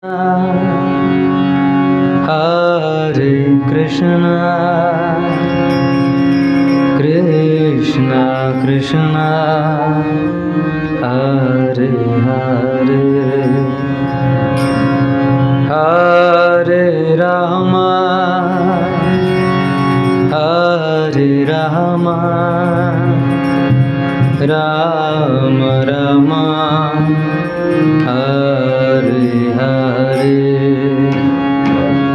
Hare Krishna, Krishna Krishna, Hare Hare, Hare Rama, Hare Rama, Rama Rama, Hare Hare,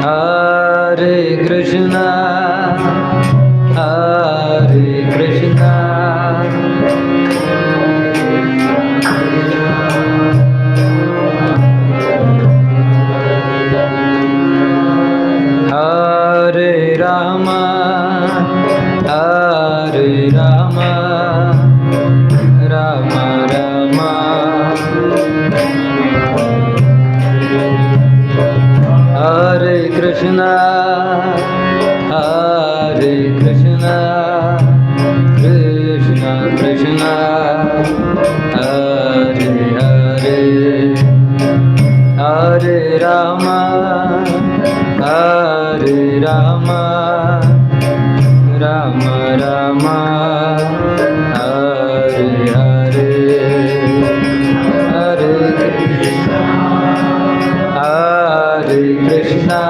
Hare Krishna, Hare Krishna, Hare Rama, Hare Rama, Rama Rama, Hare Krishna, Hare Krishna, Krishna Krishna, Hare Hare, Hare Rama, Hare Rama, Rama Rama, Hare Hare, Hare Krishna,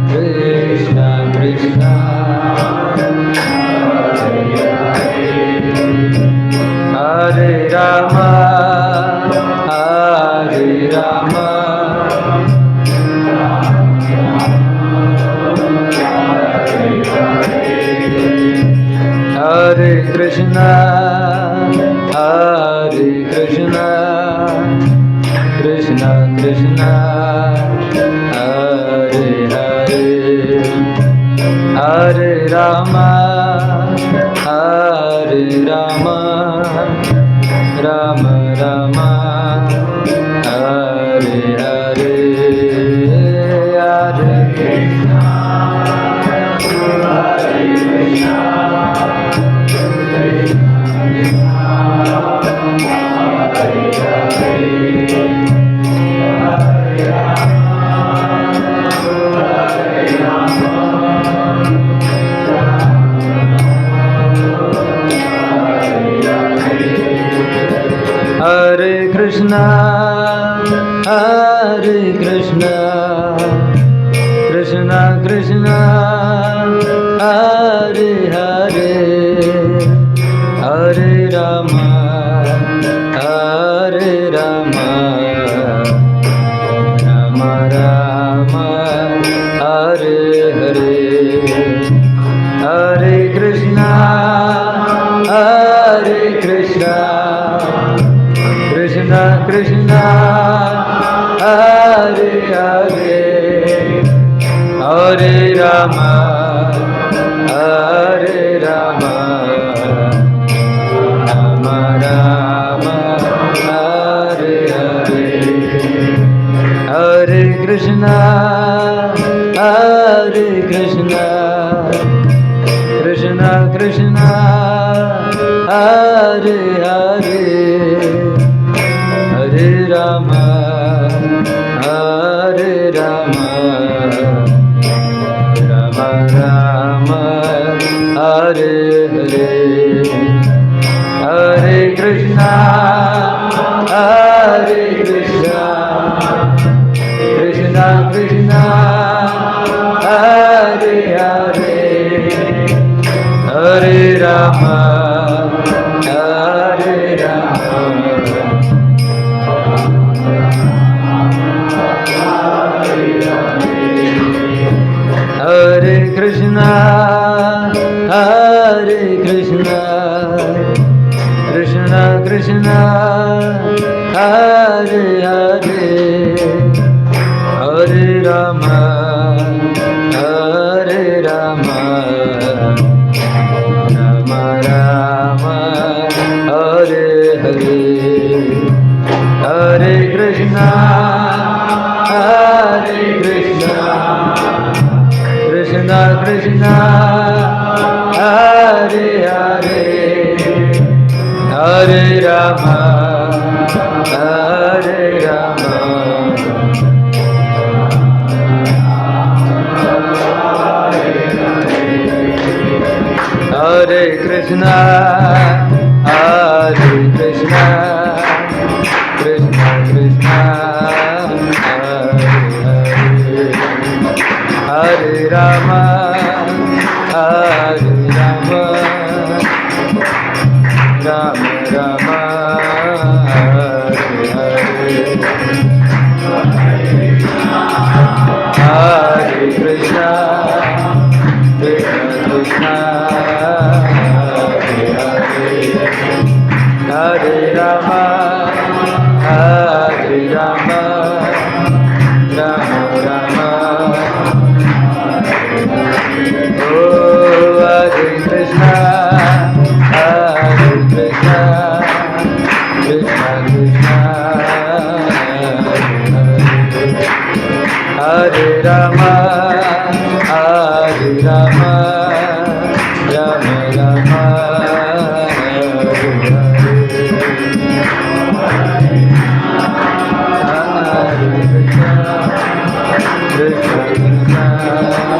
Krishna Krishna, Hare Rama, Hare Rama, Hare Krishna, Hare Krishna, Krishna Krishna, Hare Hare, Hare Rama, Hare Rama, Rama Rama, Hare Hare, Hare Krishna, Hare Krishna, Hare Krishna, Hare Krishna, Krishna Krishna, Hare Hare, Hare Rama, Hare Rama, Rama Rama, Hare Hare, Hare Krishna, Hare Krishna, Krishna Krishna, Hare Hare, Hare Rama, Hare Rama, Rama Rama, Hare Hare, Hare Krishna, Hare Krishna, Krishna Krishna, Hare Hare, Hare Rama, Hare Rama, Rama Rama, Hare Hare, Hare Krishna, Hare Krishna, Krishna Krishna, Hare Hare, Hare Rama, Hare Rama, Hare Krishna, Hare Krishna, Krishna Krishna, Hare Hare, Hare Rama, Hare Rama, Rama Rama, Hare Hare, Hare Krishna, Hare Krishna, Krishna Krishna, Hare Hare, Hare Rama, Hare Rama, Krishna, Hare Krishna, Krishna Krishna, Hare Hare, Hare Rama, Hare Rama, Rama Rama, Hare Hare, Hare Krishna, Krishna Krishna, Hare Hare, Hare Rama, Hare Rama, Rama Rama. Oh, Hare Krishna, Hare Krishna, Krishna Krishna, Hare Rama, Hare Rama, Rama Rama, Hare Hare, Hare Krishna, Krishna Krishna,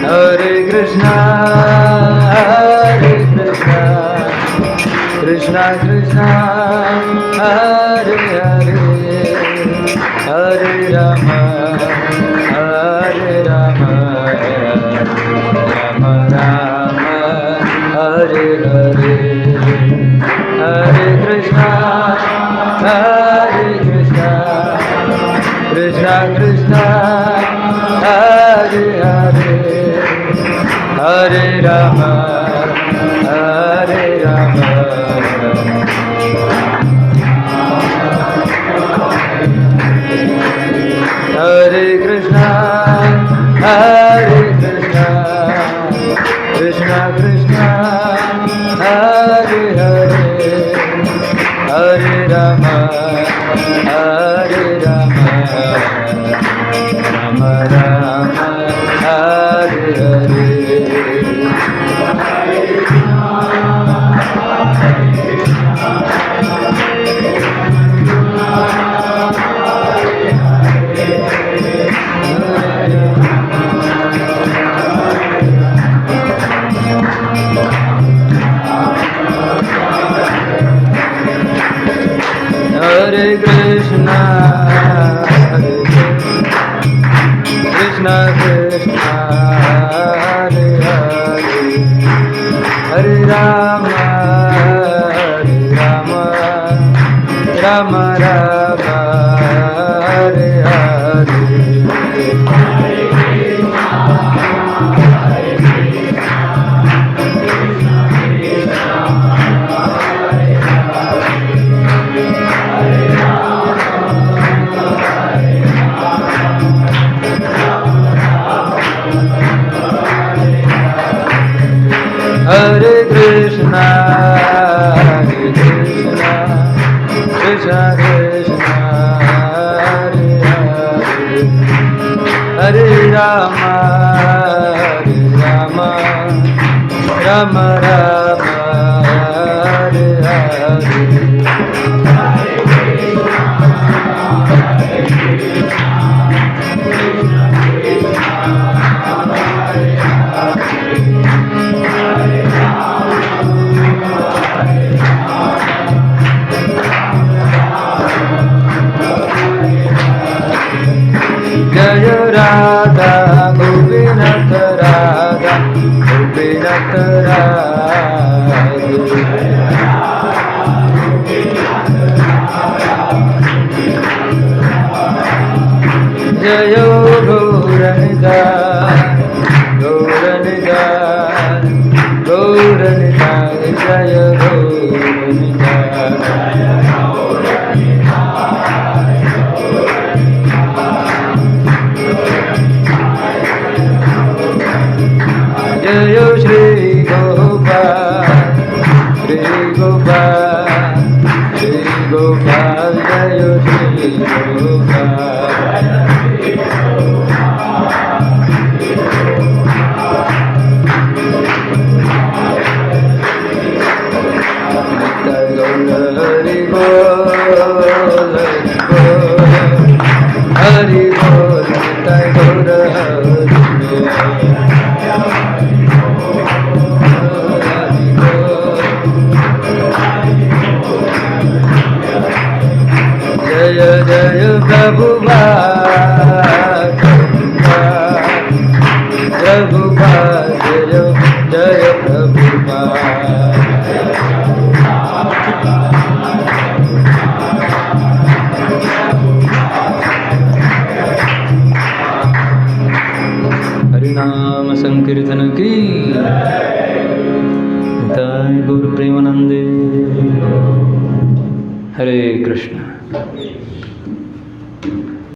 Hare Krishna, Hare Krishna, Krishna Krishna, Hare Hare, Hare Rama, Hare Rama, Rama Rama, Hare Hare, Hare Krishna, Hare Krishna, Krishna Krishna, Hare Hare, Hare Rama, Hare Rama, Hare Krishna, Hare Krishna, Krishna Krishna, Hare Hare, Hare Rama, Hare Rama, Rama Rama, Hare Hare. Hare Krishna, Hare Krishna, Krishna, Hare Hare, Hare Rama, Hare Rama, Rama Rama, Hare Hare. Hare Krishna, Hare Krishna, Krishna Krishna, Hare Hare, Hare Rama, Hare Rama, Rama Rama, Hare Hare. Jaya Radha, Gopinath Radha, Gopinath Radha. Nitai गौर जय जय प्रभुपाद प्रभुपाद जय जय प्रभुपाद हरिनाम संकीर्तन की निताय गौर प्रेमानंदे हरे कृष्ण।